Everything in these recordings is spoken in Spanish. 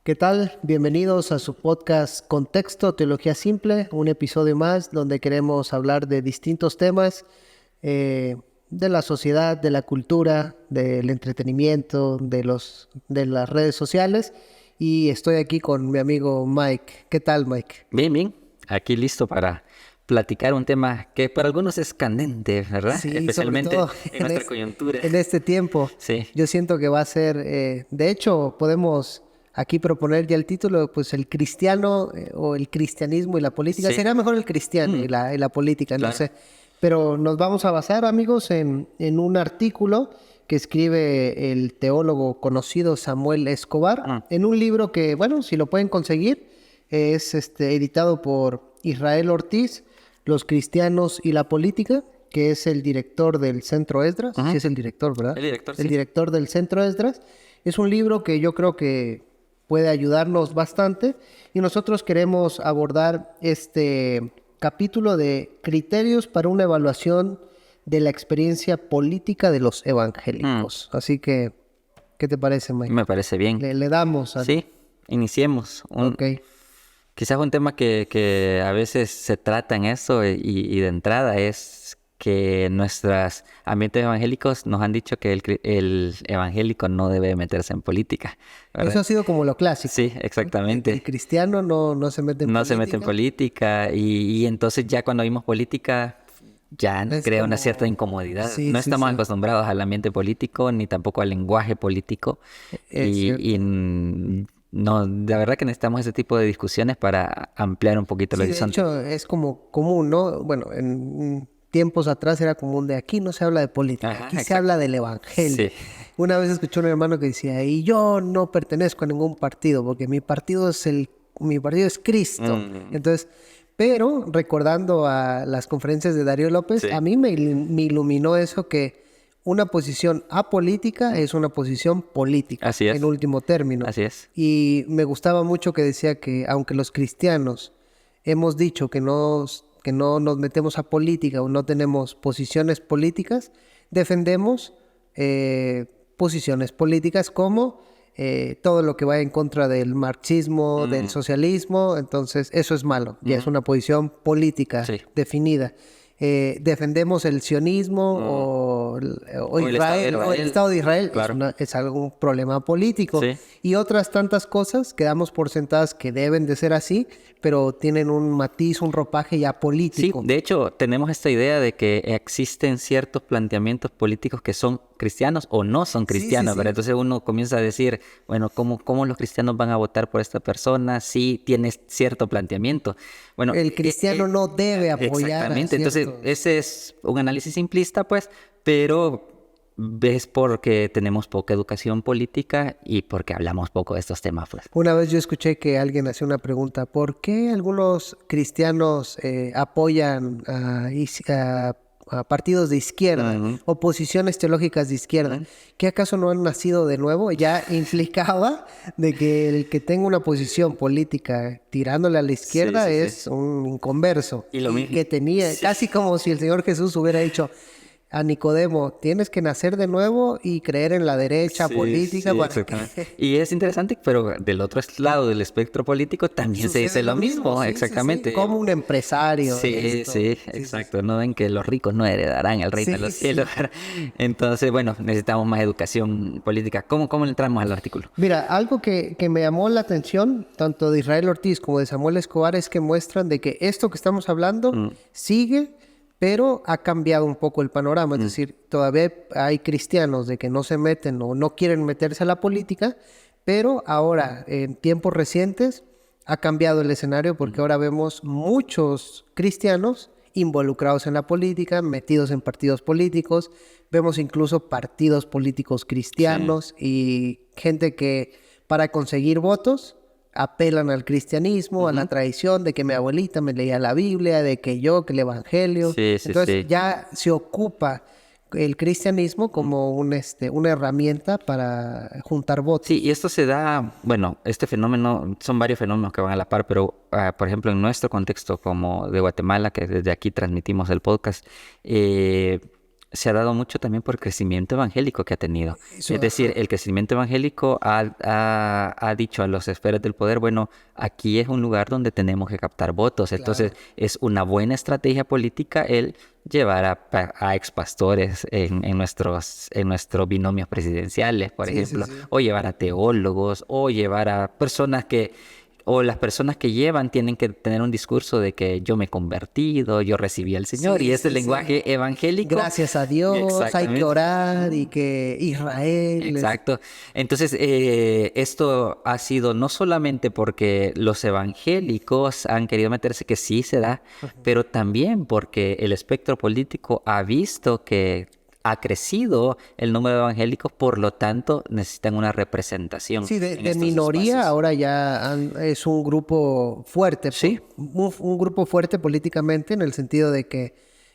¿Qué tal? Bienvenidos a su podcast Contexto, Teología Simple, un episodio más donde queremos hablar de distintos temas de la sociedad, de la cultura, del entretenimiento, de las redes sociales. Y estoy aquí con mi amigo Mike. ¿Qué tal, Mike? Bien. Aquí listo para platicar un tema que para algunos es candente, ¿verdad? Sí, Especialmente sobre todo en nuestra coyuntura. En este tiempo. Sí. Yo siento que va a ser... de hecho, podemos aquí proponer ya el título, pues el cristiano o el cristianismo y la política. Sí. Sería mejor el cristiano y la política, Claro. no sé. Pero nos vamos a basar, amigos, en un artículo que escribe el teólogo conocido Samuel Escobar, en un libro que, bueno, si lo pueden conseguir, es editado por Israel Ortiz, Los cristianos y la política, que es el director del Centro Esdras. Sí es el director, ¿verdad? El director, El sí. director del Centro Esdras. Es un libro que yo creo que puede ayudarnos bastante y nosotros queremos abordar este capítulo de criterios para una evaluación de la experiencia política de los evangélicos. Así que, ¿qué te parece, Mike? Me parece bien. Le damos a... Sí, iniciemos. Ok. Quizás un tema que a veces se trata en eso y de entrada es que nuestros ambientes evangélicos nos han dicho que el evangélico no debe meterse en política, ¿verdad? Eso ha sido como lo clásico. Sí, exactamente. El cristiano no se mete en No política. se mete en política y entonces ya cuando vimos política ya Es crea una como- cierta incomodidad. Sí, No sí, estamos sí. acostumbrados al ambiente político ni tampoco al lenguaje político Es cierto. no, la verdad que necesitamos ese tipo de discusiones para ampliar un poquito el Sí, de horizonte. hecho, es como común, ¿no? Bueno, en tiempos atrás era común de aquí no se habla de política, Ajá, aquí se exacto. habla del evangelio. Sí. Una vez escuché a un hermano que decía, y yo no pertenezco a ningún partido, porque mi partido es Cristo. Entonces, pero recordando a las conferencias de Darío López, Sí. a mí me iluminó eso que una posición apolítica es una posición política, Así es. en último término. Así es. Y me gustaba mucho que decía que aunque los cristianos hemos dicho que no nos metemos a política o no tenemos posiciones políticas, defendemos posiciones políticas como todo lo que va en contra del marxismo, del socialismo. Entonces eso es malo, ya es una posición política Sí. definida. Defendemos el sionismo o O el Israel, Estado de o el Israel. Estado de Israel. Claro. Es algún problema político. Sí. Y otras tantas cosas que damos por sentadas que deben de ser así, pero tienen un matiz, un ropaje ya Sí, político. de hecho, tenemos esta idea de que existen ciertos planteamientos políticos que son cristianos o no son cristianos, sí. ¿verdad? Entonces uno comienza a decir, bueno, ¿cómo los cristianos van a votar por esta persona si tiene cierto planteamiento? Bueno, El cristiano no debe apoyar a exactamente, entonces ciertos- ese es un análisis simplista, pues, pero es porque tenemos poca educación política y porque hablamos poco de estos temas, pues. Una vez yo escuché que alguien hacía una pregunta, ¿por qué algunos cristianos apoyan a partidos de izquierda o posiciones teológicas de izquierda? ¿Qué acaso no han nacido de nuevo? Ya implicaba de que el que tenga una posición política tirándole a la izquierda Sí, sí, es un inconverso. Y lo mismo. que tenía, casi como si el Señor Jesús hubiera dicho a Nicodemo, tienes que nacer de nuevo y creer en la derecha política. Sí, para exactamente. que- Y es interesante, pero del otro lado del espectro político también se dice Sucede lo mismo, sí, sí, exactamente. sí. Como un empresario. Sí, esto. sí, exacto. No ven que los ricos no heredarán el reino de los cielos. Entonces, bueno, necesitamos más educación política. ¿Cómo le entramos al artículo? Mira, algo que me llamó la atención, tanto de Israel Ortiz como de Samuel Escobar, es que muestran de que esto que estamos hablando sigue, pero ha cambiado un poco el panorama. Es decir, todavía hay cristianos de que no se meten o no quieren meterse a la política, pero ahora, en tiempos recientes, ha cambiado el escenario porque ahora vemos muchos cristianos involucrados en la política, metidos en partidos políticos. Vemos incluso partidos políticos cristianos y gente que para conseguir votos apelan al cristianismo, a la tradición de que mi abuelita me leía la Biblia, de que yo, que el evangelio. Sí, sí, Entonces sí. ya se ocupa el cristianismo como una herramienta para juntar votos. Sí, y esto se da, bueno, este fenómeno, son varios fenómenos que van a la par, pero por ejemplo en nuestro contexto como de Guatemala, que desde aquí transmitimos el podcast, se ha dado mucho también por el crecimiento evangélico que ha tenido. Eso, Es decir, el crecimiento evangélico ha dicho a los esferas del poder, bueno, aquí es un lugar donde tenemos que captar votos. Entonces, es una buena estrategia política el llevar a expastores en nuestros binomios presidenciales, por ejemplo, o llevar a teólogos, o llevar a personas o las personas que llevan tienen que tener un discurso de que yo me he convertido, yo recibí al Señor, y ese lenguaje evangélico. Gracias a Dios, hay que orar y que Israel... Exacto. Entonces, esto ha sido no solamente porque los evangélicos han querido meterse, que sí se da, pero también porque el espectro político ha visto que ha crecido el número de evangélicos, por lo tanto necesitan una representación. Sí, de minoría espacios. Ahora ya es un grupo fuerte. Sí. Un grupo fuerte políticamente en el sentido de que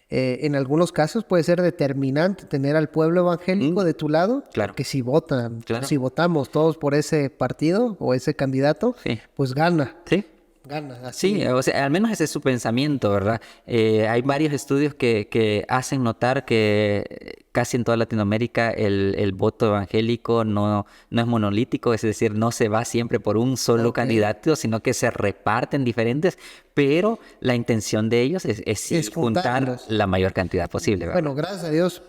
en algunos casos puede ser determinante tener al pueblo evangélico de tu lado. Claro. Que si votamos todos por ese partido o ese candidato, pues gana. Sí. Gana, así. Sí, o sea, al menos ese es su pensamiento, ¿verdad? Hay varios estudios que hacen notar que casi en toda Latinoamérica el voto evangélico no es monolítico, es decir, no se va siempre por un solo candidato, sino que se reparten diferentes, pero la intención de ellos es juntar la mayor cantidad posible, ¿verdad? Bueno, gracias a Dios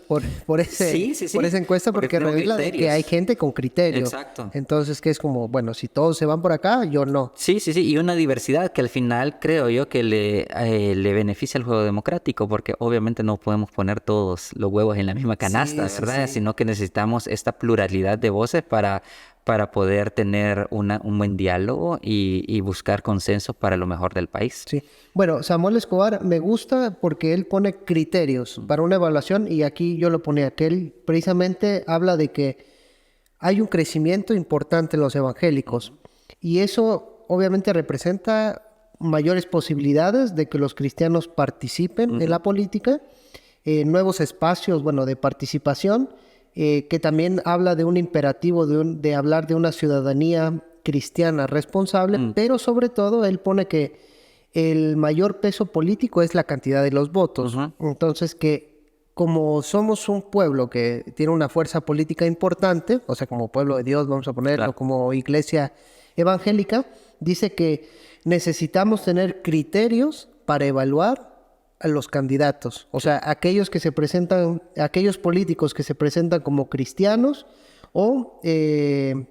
por esa encuesta, porque revela que hay gente con criterio. Exacto. Entonces, que es como, bueno, si todos se van por acá, yo no. Sí, y una diversidad que al final creo yo que le beneficia al juego democrático, porque obviamente no podemos poner todos los huevos en la misma canasta, ¿verdad? Sino que necesitamos esta pluralidad de voces para poder tener un buen diálogo y buscar consensos para lo mejor del país. Sí. Bueno, Samuel Escobar me gusta porque él pone criterios para una evaluación, y aquí yo lo ponía, que él precisamente habla de que hay un crecimiento importante en los evangélicos, y eso obviamente representa mayores posibilidades de que los cristianos participen en la política, nuevos espacios, de participación, que también habla de un imperativo de hablar de una ciudadanía cristiana responsable, pero sobre todo él pone que el mayor peso político es la cantidad de los votos. Entonces, que como somos un pueblo que tiene una fuerza política importante, o sea, como pueblo de Dios, vamos a ponerlo, como iglesia evangélica, dice que necesitamos tener criterios para evaluar a los candidatos. O sea, aquellos políticos que se presentan como cristianos o que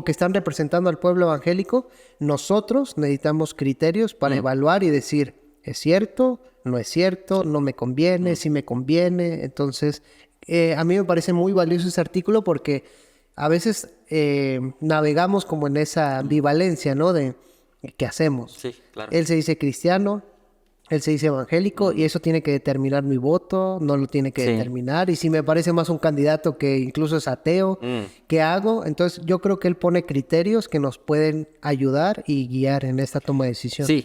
están representando al pueblo evangélico, nosotros necesitamos criterios para evaluar y decir, ¿es cierto? ¿No es cierto? ¿No me conviene? ¿Sí me conviene? Entonces, a mí me parece muy valioso ese artículo porque a veces navegamos como en esa ambivalencia, ¿no? De ¿qué hacemos? Sí, claro. Él se dice cristiano, él se dice evangélico, y eso tiene que determinar mi voto, no lo tiene que determinar. Y si me parece más un candidato que incluso es ateo, ¿qué hago? Entonces yo creo que él pone criterios que nos pueden ayudar y guiar en esta toma de decisión. Sí,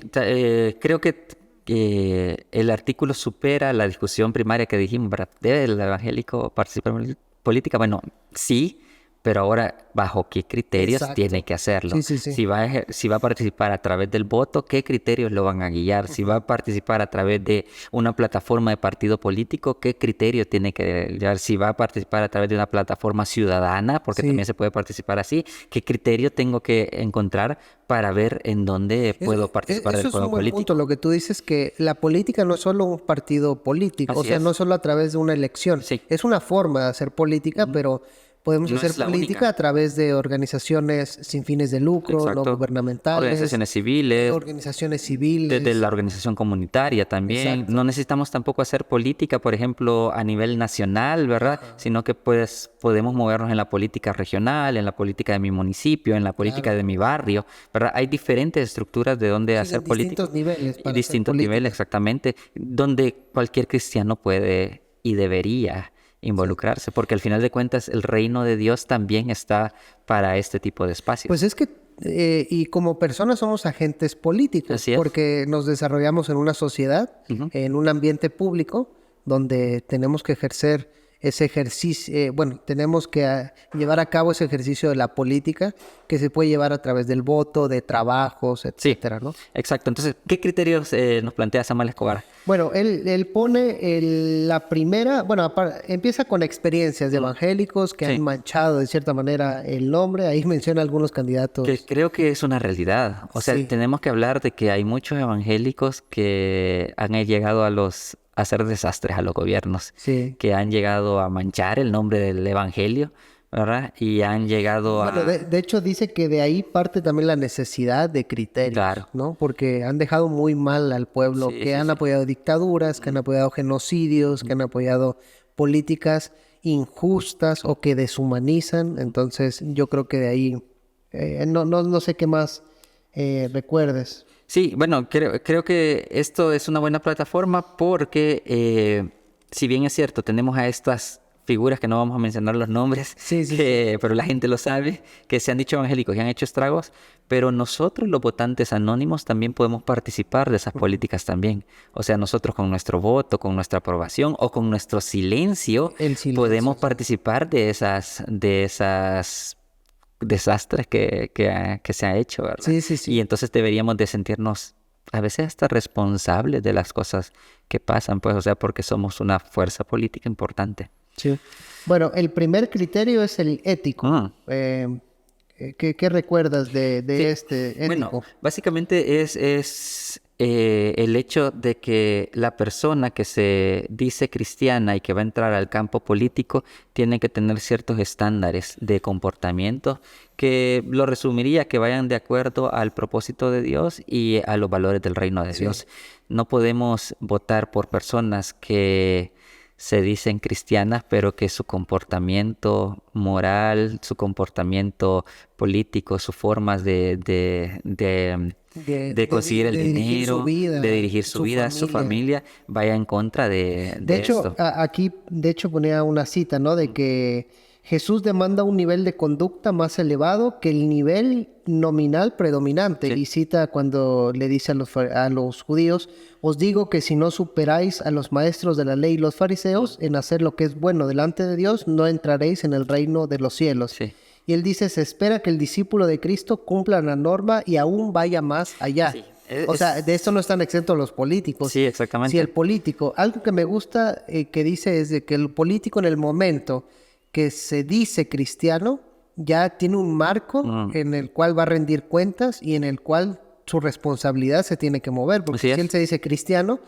creo que el artículo supera la discusión primaria que dijimos, ¿verdad? ¿Debe el evangélico participar en política? Bueno, sí, pero ahora, ¿bajo qué criterios tiene que hacerlo? Sí. Si va a participar a través del voto, ¿qué criterios lo van a guiar? Si va a participar a través de una plataforma de partido político, ¿qué criterio tiene que guiar? Si va a participar a través de una plataforma ciudadana, porque también se puede participar así, ¿qué criterio tengo que encontrar para ver en dónde puedo participar del juego político? Eso es un buen punto, lo que tú dices, que la política no es solo un partido político, no es solo a través de una elección. Es una forma de hacer política, pero podemos hacer política a través de organizaciones sin fines de lucro, no gubernamentales. Organizaciones civiles. Desde la organización comunitaria también. No necesitamos tampoco hacer política, por ejemplo, a nivel nacional, ¿verdad? Sino que pues podemos movernos en la política regional, en la política de mi municipio, en la política de mi barrio, ¿verdad? Hay diferentes estructuras de donde hacer política. Distintos niveles, exactamente. Donde cualquier cristiano puede y debería involucrarse, porque al final de cuentas el reino de Dios también está para este tipo de espacios. Pues es que y como personas somos agentes políticos, porque nos desarrollamos en una sociedad, en un ambiente público, donde tenemos que ejercer ese ejercicio, bueno, tenemos que llevar a cabo ese ejercicio de la política que se puede llevar a través del voto, de trabajos, Sí, etcétera, ¿no? exacto. Entonces, ¿qué criterios nos plantea Samuel Escobar? Bueno, él pone la primera, bueno, empieza con experiencias de evangélicos que Sí. han manchado de cierta manera el nombre. Ahí menciona algunos Que candidatos. creo que es una realidad. O sea, Sí. tenemos que hablar de que hay muchos evangélicos que han llegado a hacer desastres a los gobiernos, Sí. que han llegado a manchar el nombre del evangelio, ¿verdad? Y han llegado Bueno, a... de hecho dice que de ahí parte también la necesidad de criterios, Claro. ¿no? Porque han dejado muy mal al pueblo, Sí, que sí, han sí. apoyado dictaduras, que han apoyado genocidios, que han apoyado políticas injustas o que deshumanizan. Entonces, yo creo que de ahí, no sé qué más recuerdes. Sí, bueno, creo que esto es una buena plataforma porque, si bien es cierto, tenemos a estas figuras que no vamos a mencionar los nombres, Sí, sí, pero la gente lo sabe, que se han dicho evangélicos y han hecho estragos, pero nosotros los votantes anónimos también podemos participar de esas políticas también. O sea, nosotros con nuestro voto, con nuestra aprobación o con nuestro silencio, El silencio, podemos sí. participar de esas desastres que se ha hecho, ¿verdad? Sí, sí, sí. Y entonces deberíamos de sentirnos a veces hasta responsables de las cosas que pasan, pues, o sea, porque somos una fuerza política importante. Sí. Bueno, el primer criterio es el ético. Mm. ¿Qué recuerdas de Sí, este bueno, ético? básicamente es el hecho de que la persona que se dice cristiana y que va a entrar al campo político tiene que tener ciertos estándares de comportamiento que lo resumiría que vayan de acuerdo al propósito de Dios y a los valores del reino de Dios. No podemos votar por personas que se dicen cristianas, pero que su comportamiento moral, su comportamiento político, sus formas de conseguir el De dirigir su dinero, vida, de dirigir su vida, su familia, vaya en contra de De hecho, esto. aquí, de hecho, ponía una cita, ¿no? De que Jesús demanda un nivel de conducta más elevado que el nivel nominal predominante. Sí. Y cita cuando le dice a los judíos, os digo que si no superáis a los maestros de la ley y los fariseos en hacer lo que es bueno delante de Dios, no entraréis en el reino de los cielos. Sí. Y él dice, se espera que el discípulo de Cristo cumpla la norma y aún vaya más allá. Sí, O sea, de esto no están exentos los políticos. Sí, exactamente. Si el político, algo que me gusta que dice es de que el político en el momento que se dice cristiano, ya tiene un marco en el cual va a rendir cuentas y en el cual su responsabilidad se tiene que mover. Porque Así si es. él se dice cristiano,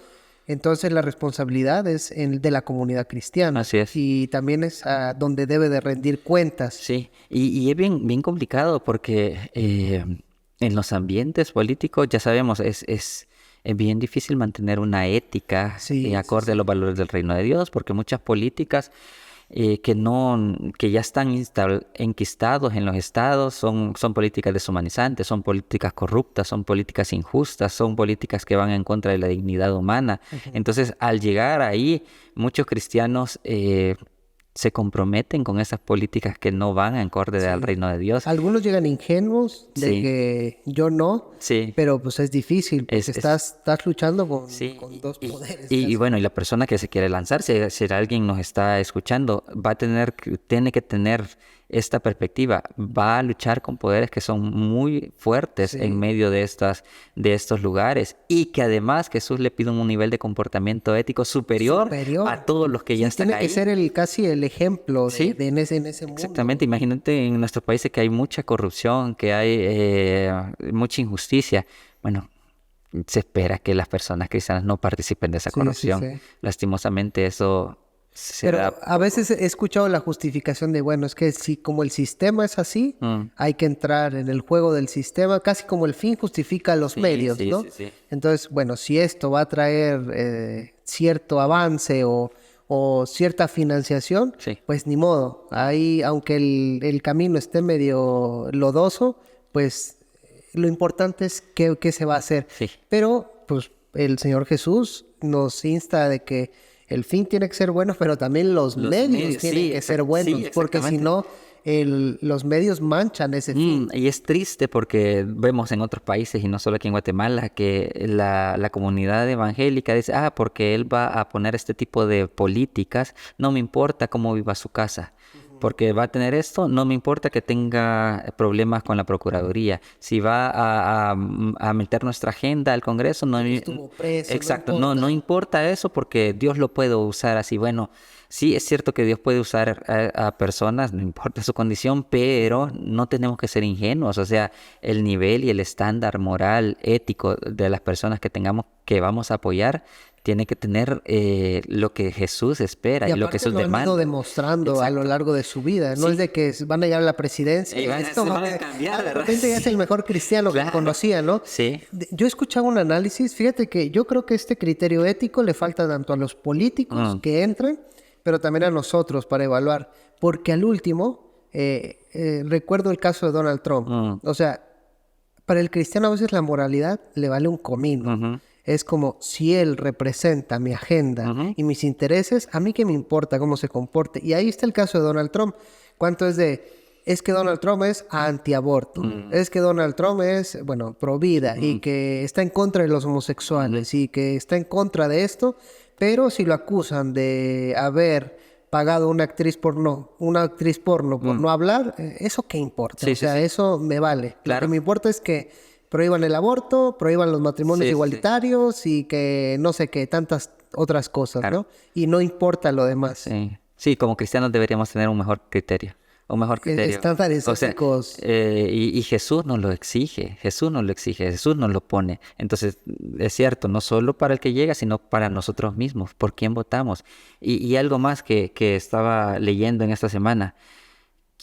entonces la responsabilidad es de la comunidad cristiana. Así es. Y también es donde debe de rendir cuentas. Sí, y es bien complicado porque en los ambientes políticos, ya sabemos, es bien difícil mantener una ética Sí, acorde a los valores del reino de Dios, porque muchas políticas que ya están enquistados en los estados son políticas deshumanizantes, son políticas corruptas, son políticas injustas, son políticas que van en contra de la dignidad humana. Entonces, al llegar ahí, muchos cristianos se comprometen con esas políticas que no van acorde al reino de Dios. Algunos llegan ingenuos de Sí. que yo no, Sí. pero pues es difícil porque Es- estás luchando con Sí, dos poderes. y casi. bueno, y la persona que se quiere lanzar, si alguien nos está escuchando, tiene que tener esta perspectiva, va a luchar con poderes que son muy fuertes Sí. en medio de estos lugares y que además Jesús le pide un nivel de comportamiento ético superior a todos los que ya Sí, están tiene ahí. que ser casi el ejemplo de, Sí. en ese mundo. Exactamente, imagínate en nuestros países que hay mucha corrupción, que hay mucha injusticia. Bueno, se espera que las personas cristianas no participen de esa Sí, sí, corrupción. sí. Lastimosamente eso se Pero da. a veces he escuchado la justificación de, bueno, es que si como el sistema es así, hay que entrar en el juego del sistema, casi como el fin justifica los Sí, medios, sí, ¿no? sí, sí. Entonces, bueno, si esto va a traer cierto avance o cierta financiación, Sí. pues ni modo. Ahí, aunque el camino esté medio lodoso, pues lo importante es qué se va a hacer. Sí. Pero, pues, el Señor Jesús nos insta de que el fin tiene que ser bueno, pero también los medios tienen sí, que ser buenos, sí, porque si exactamente. no, los medios manchan ese fin. Y es triste porque vemos en otros países, y no solo aquí en Guatemala, que la comunidad evangélica dice, porque él va a poner este tipo de políticas, no me importa cómo viva su casa. Porque va a tener esto, no me importa que tenga problemas con la Procuraduría. Si va a meter nuestra agenda al Congreso, Estuvo preso, exacto, no no importa. importa eso porque Dios lo puede usar así. Bueno, sí es cierto que Dios puede usar a personas, no importa su condición, pero no tenemos que ser ingenuos. O sea, el nivel y el estándar moral, ético de las personas que vamos a apoyar, tiene que tener lo que Jesús espera Y y lo que aparte Jesús lo han ido demanda. demostrando a lo Exacto. largo de su vida. No Sí. es de que van a llegar a la presidencia. Y van Esto se van a cambiar, de ¿verdad? repente ya es Sí. el mejor cristiano que Claro. conocía, ¿no? Sí. Yo escuchaba un análisis, fíjate que yo creo que este criterio ético le falta tanto a los políticos que entran, pero también a nosotros para evaluar. Porque al último, recuerdo el caso de Donald Trump. O sea, para el cristiano a veces la moralidad le vale un comino. Ujú. Es como si él representa mi agenda y mis intereses, a mí qué me importa cómo se comporte. Y ahí está el caso de Donald Trump. ¿Cuánto es que Donald Trump es antiaborto? Es que Donald Trump es, bueno, pro vida y que está en contra de los homosexuales y que está en contra de esto, pero si lo acusan de haber pagado una actriz porno por no hablar, ¿eso qué importa? Sí, O sí, sea, sí. eso me vale. Lo Claro. que me importa es que prohíban el aborto, prohíban los matrimonios Sí, sí. igualitarios y que no sé qué, tantas otras cosas, Claro. ¿no? Y no importa lo demás. Sí. Sí, como cristianos deberíamos tener un mejor criterio. Un mejor criterio. Estándares O sea, éticos. y Jesús nos lo exige, Jesús nos lo exige, Jesús nos lo pone. Entonces, es cierto, no solo para el que llega, sino para nosotros mismos, por quién votamos. Y algo más que estaba leyendo en esta semana,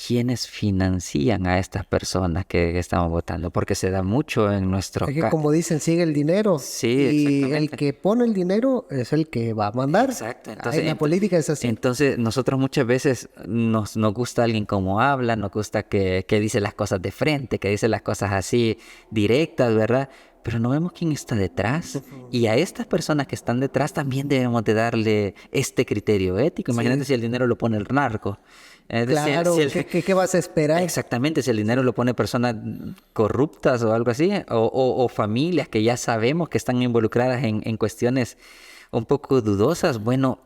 ¿quiénes financian a estas personas que estamos votando? Porque se da mucho en nuestro Es que caso. como dicen, sigue el dinero. Sí, Y el exactamente. que pone el dinero es el que va a mandar. Exacto, Ahí entonces, la política es así. entonces nosotros muchas veces nos gusta alguien como habla, nos gusta que dice las cosas de frente, que dice las cosas así directas, ¿verdad? Pero no vemos quién está detrás. Y a estas personas que están detrás también debemos de darle este criterio ético. Imagínate si el dinero lo pone el narco. Es decir, Claro, si el- ¿qué vas a esperar? Exactamente, si el dinero lo pone personas corruptas o algo así, o familias que ya sabemos que están involucradas en cuestiones un poco dudosas, bueno,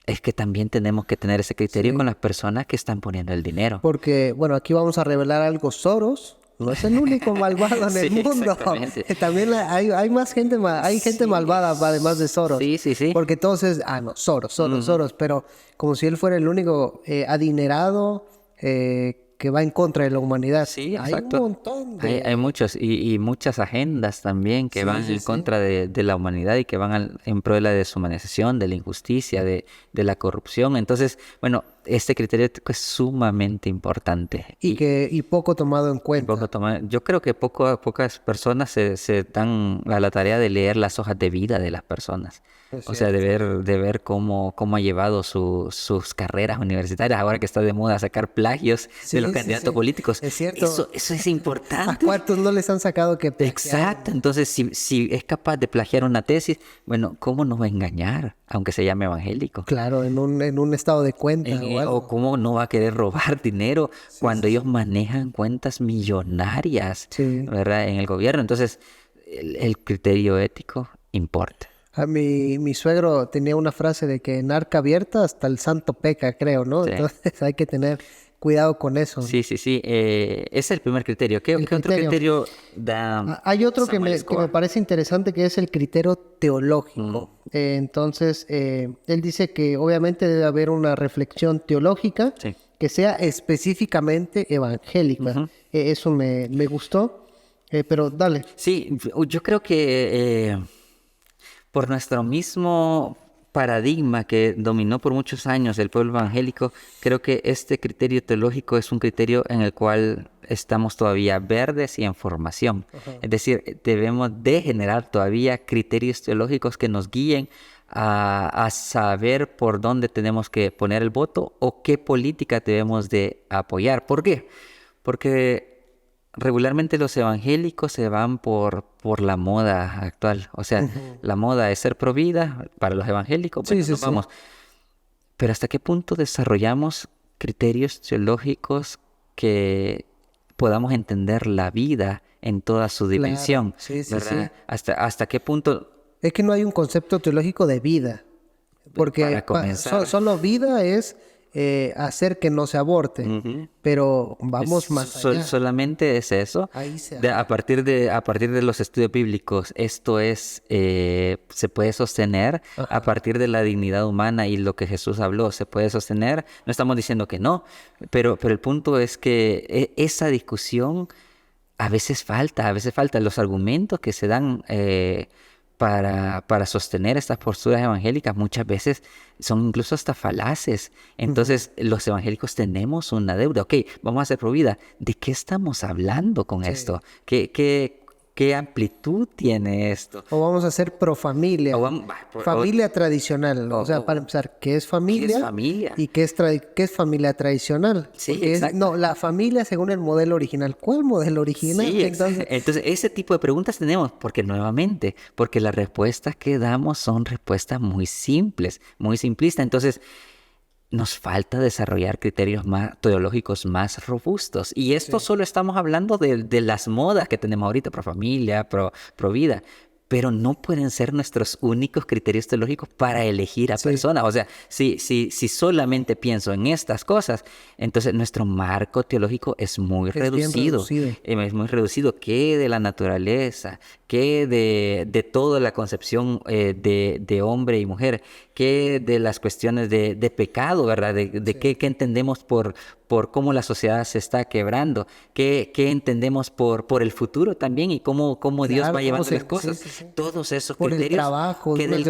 es que también tenemos que tener ese criterio con las personas que están poniendo el dinero. Porque, bueno, aquí vamos a revelar algo. Soros no es el único malvado en el Sí, mundo. exactamente. También hay más gente, hay gente Sí, malvada además de Soros. Sí, sí, sí. Porque todos es, no, Soros. Pero como si él fuera el único adinerado que va en contra de la humanidad. Sí, Hay exacto. un montón de... Hay muchos y muchas agendas también que van en contra de la humanidad y que van en pro de la deshumanización, de la injusticia, de la corrupción. Entonces, bueno, este criterio ético es sumamente importante. Y poco tomado en cuenta. Yo creo que pocas personas se dan a la tarea de leer las hojas de vida de las personas. Es O sea, de ver cómo ha llevado sus carreras universitarias, ahora que está de moda sacar plagios Sí, de los sí, candidatos sí. políticos. Es cierto. Eso es ¿A importante. cuántos no les han sacado que plagiaron? Exacto. Entonces, si es capaz de plagiar una tesis, bueno, ¿cómo nos va a engañar? Aunque se llame evangélico. Claro, en un estado de cuenta o algo. O cómo no va a querer robar dinero cuando ellos manejan cuentas millonarias, Sí. ¿verdad? En el gobierno. Entonces, el criterio ético importa. Mi suegro tenía una frase de que en arca abierta hasta el santo peca, creo, ¿no? Sí. Entonces hay que tener cuidado con eso. Sí, sí, sí. Ese es el primer criterio. ¿Qué otro criterio da Hay otro que Samuel me Escobar? parece interesante que es el criterio teológico. Entonces, él dice que obviamente debe haber una reflexión teológica Sí. que sea específicamente evangélica. Eso me gustó, pero dale. Sí, yo creo que por nuestro mismo paradigma que dominó por muchos años el pueblo evangélico, creo que este criterio teológico es un criterio en el cual estamos todavía verdes y en formación. Es decir, debemos de generar todavía criterios teológicos que nos guíen a saber por dónde tenemos que poner el voto o qué política debemos de apoyar. ¿Por qué? Porque regularmente los evangélicos se van por la moda actual. O sea, la moda es ser pro vida para los evangélicos. Sí, Bueno, sí, nos sí. vamos. Pero ¿hasta qué punto desarrollamos criterios teológicos que podamos entender la vida en toda su dimensión, sí, ¿verdad? sí. ¿Hasta qué punto? Es que no hay un concepto teológico de vida, porque Para comenzar. solo vida es hacer que no se aborte, Ujú. pero vamos más allá. Solamente es eso. Ahí se A partir de los estudios bíblicos, esto es, se puede sostener a partir de la dignidad humana y lo que Jesús habló, se puede sostener. No estamos diciendo que no, pero el punto es que esa discusión a veces falta los argumentos que se dan para sostener estas posturas evangélicas muchas veces son incluso hasta falaces. Entonces, los evangélicos tenemos una deuda. Ok, vamos a ser pro vida. ¿De qué estamos hablando con esto? ¿Qué amplitud tiene esto? O vamos a ser pro familia. Familia tradicional. O sea, para empezar, ¿qué es familia? ¿Qué es familia? ¿Y qué es familia tradicional? Sí, Porque exacto. no, la familia según el modelo original. ¿Cuál modelo original? Sí, entonces ese tipo de preguntas tenemos, porque las respuestas que damos son respuestas muy simples, muy simplistas. Entonces, nos falta desarrollar criterios teológicos más robustos. Y esto solo estamos hablando de las modas que tenemos ahorita, pro familia, pro vida. Pero no pueden ser nuestros únicos criterios teológicos para elegir a personas. O sea, si solamente pienso en estas cosas, entonces nuestro marco teológico es muy reducido. Es muy reducido. ¿Qué de la naturaleza? ¿Qué de toda la concepción de hombre y mujer? ¿Qué de las cuestiones de pecado, verdad? ¿Qué entendemos por cómo la sociedad se está quebrando? ¿Qué entendemos por el futuro también y cómo Dios va llevando las cosas? Todos esos por criterios. El trabajo, Que del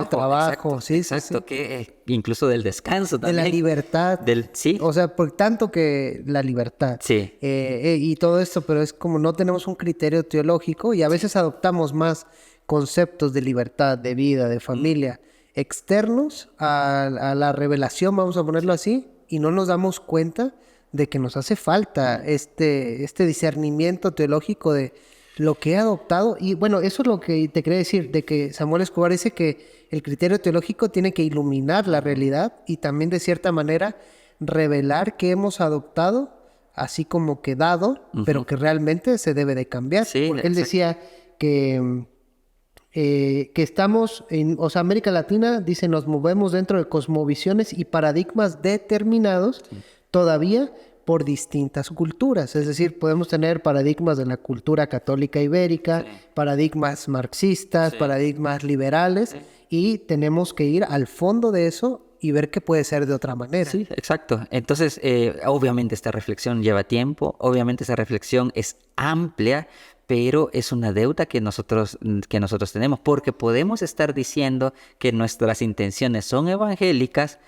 trabajo. Exacto, que incluso del descanso también. De la libertad. Sí. O sea, por tanto que la libertad. Sí. Y todo esto, pero es como no tenemos un criterio teológico y a veces adoptamos más conceptos de libertad, de vida, de familia, externos a la revelación, vamos a ponerlo así, y no nos damos cuenta de que nos hace falta este discernimiento teológico de lo que he adoptado. Y bueno, eso es lo que te quería decir, de que Samuel Escobar dice que el criterio teológico tiene que iluminar la realidad y también de cierta manera revelar que hemos adoptado, así como que dado, pero que realmente se debe de cambiar. Sí, porque él decía que estamos o sea, América Latina, dice, nos movemos dentro de cosmovisiones y paradigmas determinados todavía por distintas culturas. Es decir, podemos tener paradigmas de la cultura católica ibérica, paradigmas marxistas, paradigmas liberales, y tenemos que ir al fondo de eso y ver qué puede ser de otra manera. Sí, exacto. Entonces, obviamente esta reflexión lleva tiempo, obviamente esa reflexión es amplia, pero es una deuda que nosotros tenemos, porque podemos estar diciendo que nuestras intenciones son evangélicas,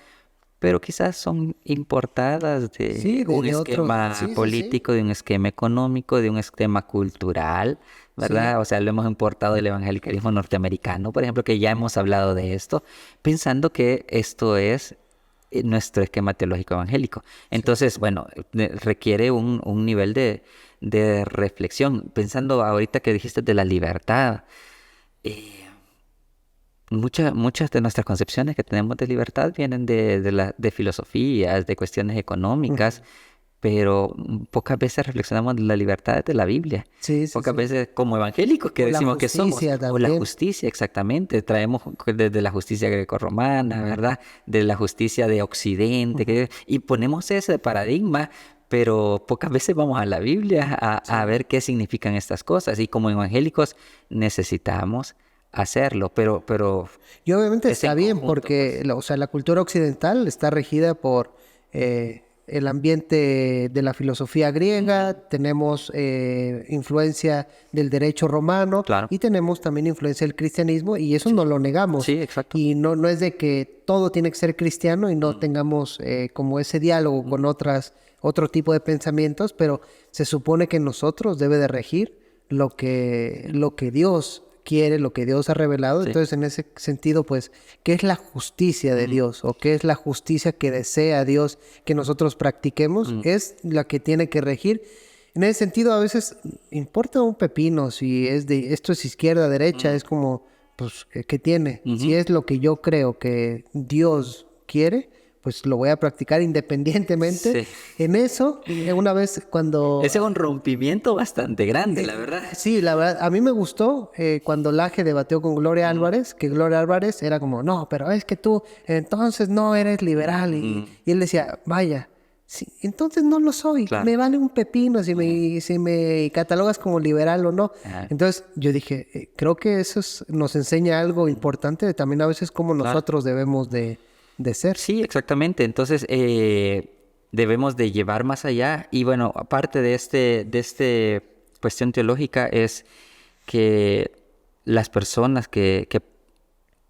pero quizás son importadas de un esquema político, de un esquema económico, de un esquema cultural, ¿verdad? O sea, lo hemos importado del evangelicalismo norteamericano, por ejemplo, que ya hemos hablado de esto, pensando que esto es nuestro esquema teológico evangélico. Entonces, bueno, requiere un nivel de reflexión. Pensando ahorita que dijiste de la libertad, muchas de nuestras concepciones que tenemos de libertad vienen de filosofías, de cuestiones económicas, pero pocas veces reflexionamos de la libertad de la Biblia. Pocas veces como evangélicos que decimos que somos. O la justicia, exactamente. Traemos desde la justicia grecorromana, ¿verdad? De la justicia de Occidente. Y ponemos ese paradigma, pero pocas veces vamos a la Biblia a ver qué significan estas cosas. Y como evangélicos necesitamos hacerlo, pero y obviamente está bien conjunto, porque o sea, la cultura occidental está regida por el ambiente de la filosofía griega, tenemos influencia del derecho romano, y tenemos también influencia del cristianismo, y eso no lo negamos. Sí, exacto. Y no es de que todo tiene que ser cristiano y no tengamos como ese diálogo con otro tipo de pensamientos, pero se supone que en nosotros debe de regir lo que Dios quiere, lo que Dios ha revelado. Entonces, en ese sentido, pues, ¿qué es la justicia de Dios? ¿O qué es la justicia que desea Dios que nosotros practiquemos? Es la que tiene que regir. En ese sentido, a veces importa un pepino si esto es izquierda, derecha, es como, pues, ¿qué tiene? Si es lo que yo creo que Dios quiere, pues lo voy a practicar independientemente. Sí. En eso, una vez cuando... Ese es un rompimiento bastante grande, la verdad. Sí, la verdad, a mí me gustó cuando Laje debatió con Gloria Álvarez, que Gloria Álvarez era como, no, pero es que tú entonces no eres liberal. Y él decía, vaya, sí, entonces no lo soy. Claro. Me vale un pepino si me catalogas como liberal o no. Ajá. Entonces yo dije, creo que eso nos enseña algo importante de también a veces cómo nosotros debemos de ser. Sí, exactamente. Entonces, debemos de llevar más allá. Y bueno, aparte de este cuestión teológica es que las personas que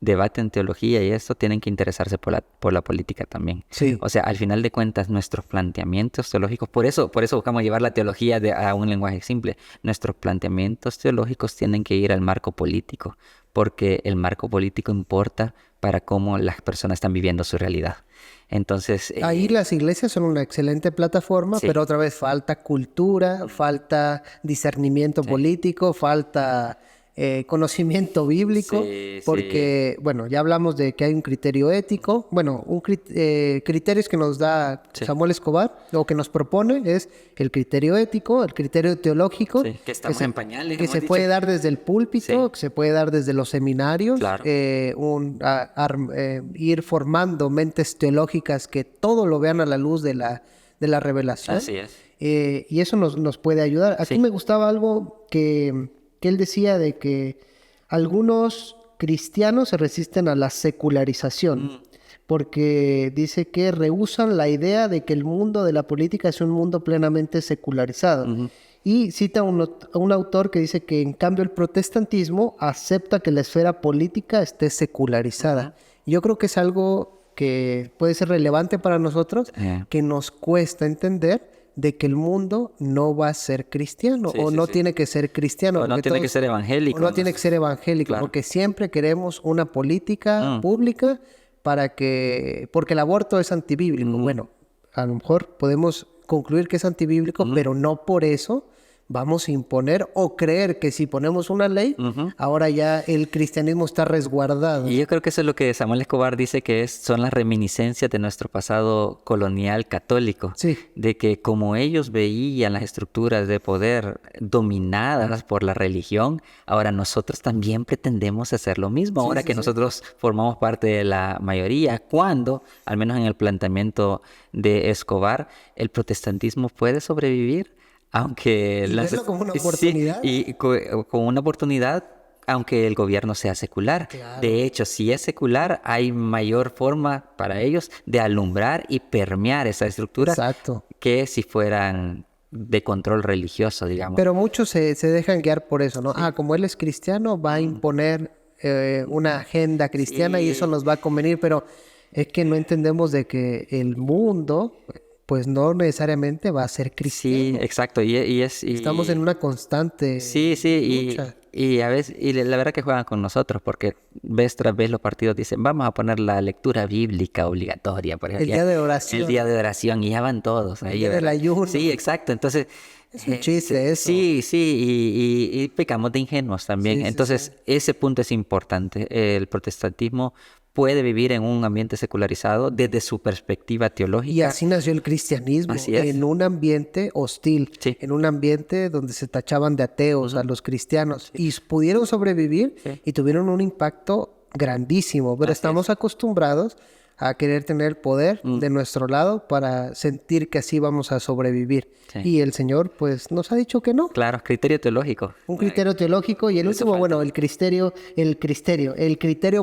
debaten teología y esto tienen que interesarse por la política también. Sí. O sea, al final de cuentas, nuestros planteamientos teológicos, por eso buscamos llevar la teología a un lenguaje simple. Nuestros planteamientos teológicos tienen que ir al marco político, porque el marco político importa para cómo las personas están viviendo su realidad. Entonces... Ahí las iglesias son una excelente plataforma, sí. pero otra vez falta cultura, falta discernimiento político, falta conocimiento bíblico, Sí, porque, bueno, ya hablamos de que hay un criterio ético. Bueno, criterios que nos da Samuel Escobar, o que nos propone, es el criterio ético, el criterio teológico. Sí, que estamos en pañales, que hemos se dicho. puede dar desde el púlpito, Sí. que se puede dar desde los seminarios, Claro. ir formando mentes teológicas que todo lo vean a la luz de la revelación. Así es. Y eso nos puede ayudar. Aquí Sí. me gustaba algo que él decía de que algunos cristianos se resisten a la secularización, porque dice que rehúsan la idea de que el mundo de la política es un mundo plenamente secularizado. Y cita a un autor que dice que en cambio el protestantismo acepta que la esfera política esté secularizada. Yo creo que es algo que puede ser relevante para nosotros, que nos cuesta entender de que el mundo no va a ser cristiano, Sí, o sí, no sí. tiene que ser cristiano. O no porque tiene que ser evangélico. o no tiene que ser evangélico, Claro. porque siempre queremos una política pública porque el aborto es antibíblico. Bueno, a lo mejor podemos concluir que es antibíblico, pero no por eso vamos a imponer o creer que si ponemos una ley, ahora ya el cristianismo está resguardado. Y yo creo que eso es lo que Samuel Escobar dice que son las reminiscencias de nuestro pasado colonial católico. Sí. De que como ellos veían las estructuras de poder dominadas por la religión, ahora nosotros también pretendemos hacer lo mismo. Ahora que nosotros formamos parte de la mayoría, cuando, al menos en el planteamiento de Escobar, el protestantismo puede sobrevivir. Aunque Y verlo como una oportunidad. Sí, y como una oportunidad, aunque el gobierno sea secular. Claro. De hecho, si es secular, hay mayor forma para ellos de alumbrar y permear esa estructura. Exacto. Que si fueran de control religioso, digamos. Pero muchos se dejan guiar por eso, ¿no? Como él es cristiano, va a imponer una agenda cristiana y eso nos va a convenir, pero es que no entendemos de que el mundo, pues no necesariamente va a ser cristiano. Sí, exacto. Estamos en una constante lucha. Y a veces, y la verdad que juegan con nosotros, porque vez tras vez los partidos dicen, vamos a poner la lectura bíblica obligatoria, por ejemplo. El día de oración. El día de oración, y ya van todos ahí. El día del ¿verdad? ayuno. Sí, exacto. Entonces... Es un chiste eso. Sí, y pecamos de ingenuos también. Sí, Entonces, ese punto es importante. El protestantismo puede vivir en un ambiente secularizado desde su perspectiva teológica. Y así nació el cristianismo, Así es. en un ambiente hostil, Sí. en un ambiente donde se tachaban de ateos a los cristianos, y pudieron sobrevivir y tuvieron un impacto grandísimo, pero Así estamos acostumbrados a querer tener el poder de nuestro lado para sentir que así vamos a sobrevivir. Sí. Y el Señor pues nos ha dicho que no. Claro, criterio teológico. Un criterio teológico y el último, falta. bueno, el criterio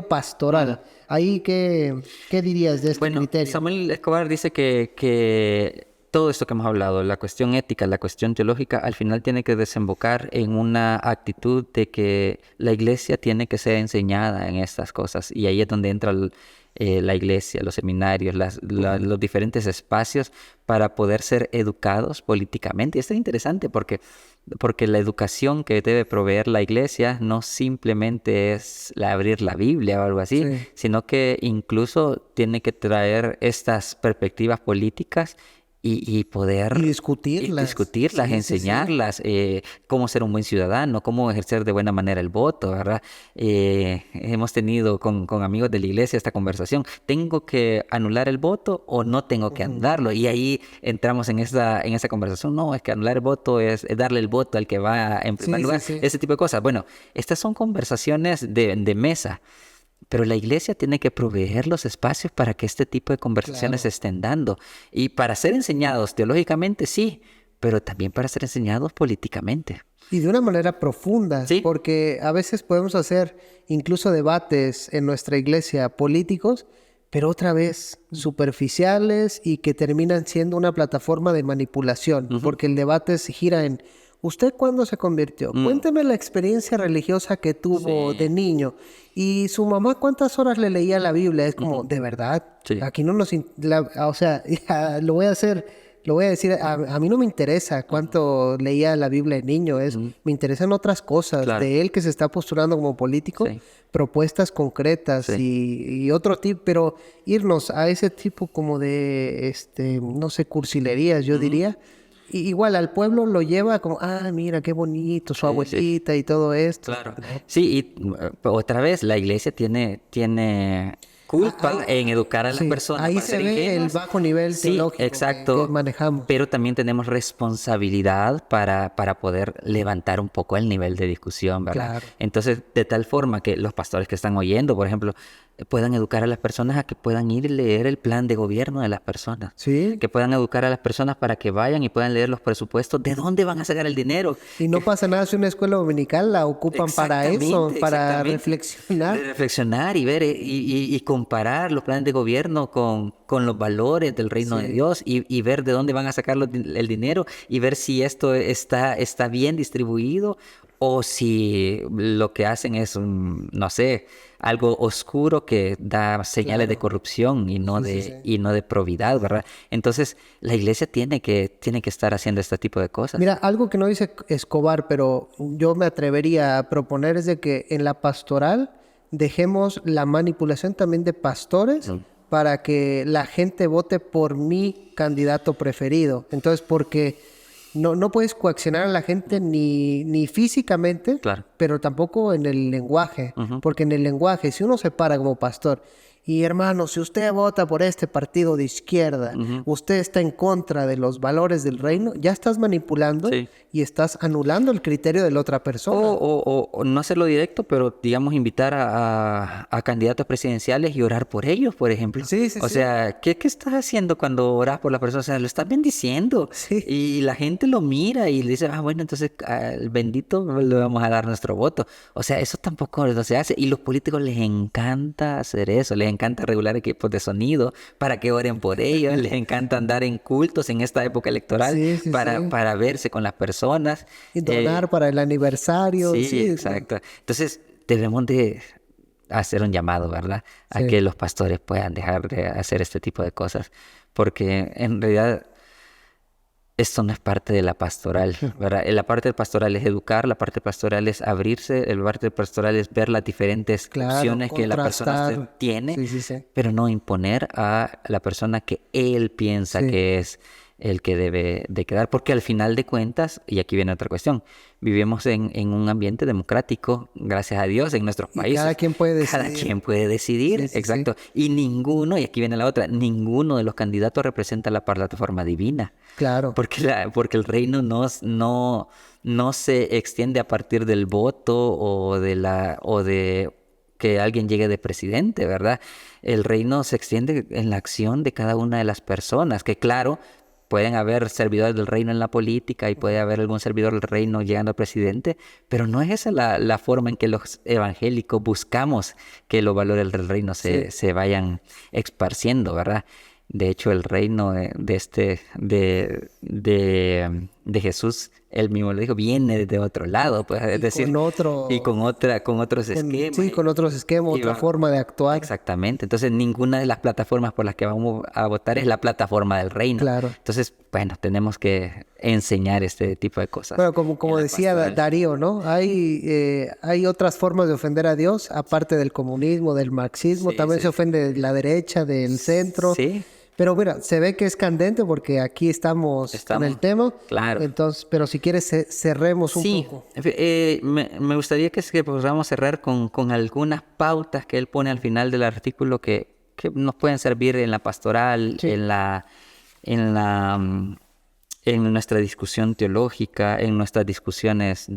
pastoral. Ahí, ¿qué dirías de este Bueno, criterio? Samuel Escobar dice que todo esto que hemos hablado, la cuestión ética, la cuestión teológica, al final tiene que desembocar en una actitud de que la iglesia tiene que ser enseñada en estas cosas. Y ahí es donde entra la iglesia, los seminarios, los diferentes espacios para poder ser educados políticamente. Y esto es interesante porque la educación que debe proveer la iglesia no simplemente es abrir la Biblia o algo así, sino que incluso tiene que traer estas perspectivas políticas y poder Y discutirlas. discutirlas, Sí, sí, sí. enseñarlas, cómo ser un buen ciudadano, cómo ejercer de buena manera el voto, ¿verdad? Hemos tenido con amigos de la iglesia esta conversación. ¿Tengo que anular el voto o no tengo que anularlo? Y ahí entramos en esa conversación. No, es que anular el voto es darle el voto al que va en primer Sí, sí, lugar. sí. Ese tipo de cosas. Bueno, estas son conversaciones de mesa. Pero la iglesia tiene que proveer los espacios para que este tipo de conversaciones se Claro. estén dando. Y para ser enseñados teológicamente, sí, pero también para ser enseñados políticamente. Y de una manera profunda, Sí. porque a veces podemos hacer incluso debates en nuestra iglesia políticos, pero otra vez superficiales y que terminan siendo una plataforma de manipulación, porque el debate se gira en ¿usted cuándo se convirtió? Cuénteme la experiencia religiosa que tuvo Sí. de niño. ¿Y su mamá cuántas horas le leía la Biblia? Es como, ¿de verdad? Sí. Aquí no nos... o sea, ya, lo voy a decir, a mí no me interesa cuánto leía la Biblia de niño, me interesan otras cosas Claro. de él que se está postulando como político, Sí. propuestas concretas Sí. y otro tipo, pero irnos a ese tipo como de, no sé, cursilerías, yo diría. Igual al pueblo lo lleva como, mira, qué bonito, su Sí, sí. abuelita y todo esto. Claro. Sí, y otra vez, la iglesia tiene culpa en educar a las Sí, personas ahí para se ser ve el ingenuas. bajo nivel Sí, teológico que exacto. manejamos. Pero también tenemos responsabilidad para poder levantar un poco el nivel de discusión, ¿verdad? Claro. Entonces, de tal forma que los pastores que están oyendo, por ejemplo, puedan educar a las personas a que puedan ir y leer el plan de gobierno de las personas. Sí. Que puedan educar a las personas para que vayan y puedan leer los presupuestos, de dónde van a sacar el dinero. Y no pasa nada si una escuela dominical la ocupan para eso, para reflexionar. De reflexionar y ver y comparar los planes de gobierno con los valores del reino de Dios y ver de dónde van a sacar el dinero y ver si esto está bien distribuido o si lo que hacen es, no sé, algo oscuro que da señales de corrupción y no y no de probidad, ¿verdad? Entonces, la iglesia tiene que estar haciendo este tipo de cosas. Mira, algo que no dice Escobar, pero yo me atrevería a proponer es de que en la pastoral dejemos la manipulación también de pastores para que la gente vote por mi candidato preferido. Entonces, porque no puedes coaccionar a la gente ni físicamente, Claro. pero tampoco en el lenguaje. Porque en el lenguaje, si uno se para como pastor y hermano, si usted vota por este partido de izquierda, usted está en contra de los valores del reino, ya estás manipulando Sí. y estás anulando el criterio de la otra persona. O no hacerlo directo, pero digamos invitar a candidatos presidenciales y orar por ellos, por ejemplo. Sí, sí, O sí. sea, ¿qué estás haciendo cuando oras por la persona? O sea, lo estás bendiciendo. Sí. Y la gente lo mira y le dice, bueno, entonces al bendito le vamos a dar nuestro voto. O sea, eso tampoco no se hace. Y los políticos les encanta hacer eso, les encanta regular equipos de sonido para que oren por ellos, les encanta andar en cultos en esta época electoral Sí, sí, sí. para verse con las personas. Y donar para el aniversario. Sí, Sí, exacto. Entonces, debemos de hacer un llamado, ¿verdad? A Sí. que los pastores puedan dejar de hacer este tipo de cosas, porque en realidad esto no es parte de la pastoral, ¿verdad? La parte pastoral es educar, la parte pastoral es abrirse, la parte pastoral es ver las diferentes Claro, opciones que la persona contrastar. tiene, Sí, sí, sí. pero no imponer a la persona que él piensa Sí. que es el que debe de quedar, porque al final de cuentas, y aquí viene otra cuestión, vivimos en un ambiente democrático, gracias a Dios, en nuestros Y países. cada quien puede Cada decidir. quien puede decidir, Sí, sí, exacto. Y ninguno, y aquí viene la otra, ninguno de los candidatos representa la plataforma divina. Claro. Porque el reino no se extiende a partir del voto o de que alguien llegue de presidente, ¿verdad? El reino se extiende en la acción de cada una de las personas, que claro, pueden haber servidores del reino en la política y puede haber algún servidor del reino llegando a presidente, pero no es esa la forma en que los evangélicos buscamos que los valores del reino se vayan esparciendo, ¿verdad? De hecho, el reino de Jesús, él mismo lo dijo, viene de otro lado, pues, es decir, con otro... y con otros esquemas. Sí, con otros esquemas, y otra forma de actuar. Exactamente. Entonces, ninguna de las plataformas por las que vamos a votar es la plataforma del reino. Claro. Entonces, bueno, tenemos que enseñar este tipo de cosas. Bueno, como en la decía pastoral. Darío, ¿no? Hay otras formas de ofender a Dios, aparte del comunismo, del marxismo, Sí, también sí. se ofende de la derecha, del centro. Sí. Pero mira, se ve que es candente porque aquí estamos con el tema. Claro. Entonces, pero si quieres cerremos un poco. Me gustaría que podamos cerrar con algunas pautas que él pone al final del artículo que nos pueden servir en la pastoral, Sí. en nuestra discusión teológica, en nuestras discusiones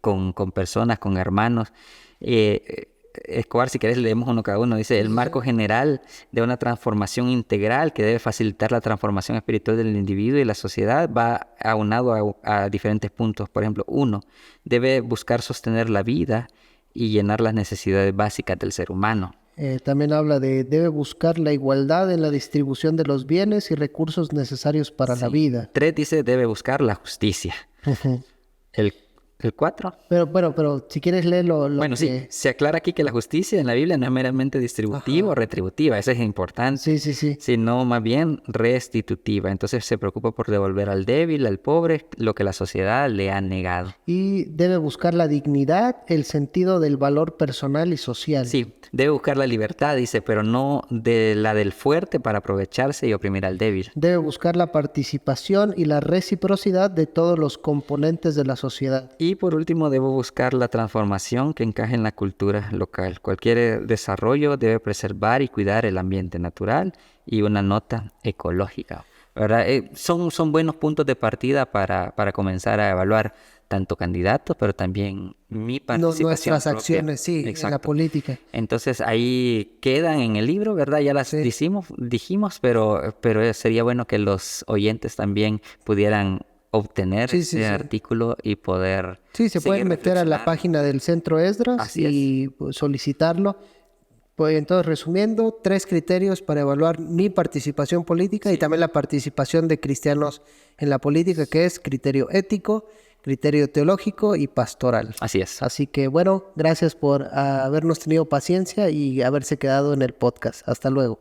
con personas, con hermanos. Escobar, si querés, leemos uno cada uno. Dice, el marco general de una transformación integral que debe facilitar la transformación espiritual del individuo y la sociedad va aunado a diferentes puntos. Por ejemplo, 1, debe buscar sostener la vida y llenar las necesidades básicas del ser humano. También habla de debe buscar la igualdad en la distribución de los bienes y recursos necesarios para la vida. 3 dice, debe buscar la justicia. El 4. Pero si quieres leerlo. Bueno, sí, se aclara aquí que la justicia en la Biblia no es meramente distributiva o retributiva, eso es importante, Sí. sino más bien restitutiva. Entonces se preocupa por devolver al débil, al pobre, lo que la sociedad le ha negado. Y debe buscar la dignidad, el sentido del valor personal y social. Sí, debe buscar la libertad, dice, pero no de la del fuerte para aprovecharse y oprimir al débil. Debe buscar la participación y la reciprocidad de todos los componentes de la sociedad. Y por último, debo buscar la transformación que encaje en la cultura local. Cualquier desarrollo debe preservar y cuidar el ambiente natural y una nota ecológica, ¿verdad? Son buenos puntos de partida para comenzar a evaluar tanto candidatos, pero también mi participación Nuestras propia. acciones, sí, Exacto. en la política. Entonces ahí quedan en el libro, ¿verdad? Ya las dijimos, pero sería bueno que los oyentes también pudieran obtener ese artículo y poder se pueden meter a la página del Centro Esdras y solicitarlo. Pues entonces, resumiendo, 3 criterios para evaluar mi participación política y también la participación de cristianos en la política, que es criterio ético, criterio teológico y pastoral. Así es. Así que bueno, gracias por habernos tenido paciencia y haberse quedado en el podcast. Hasta luego.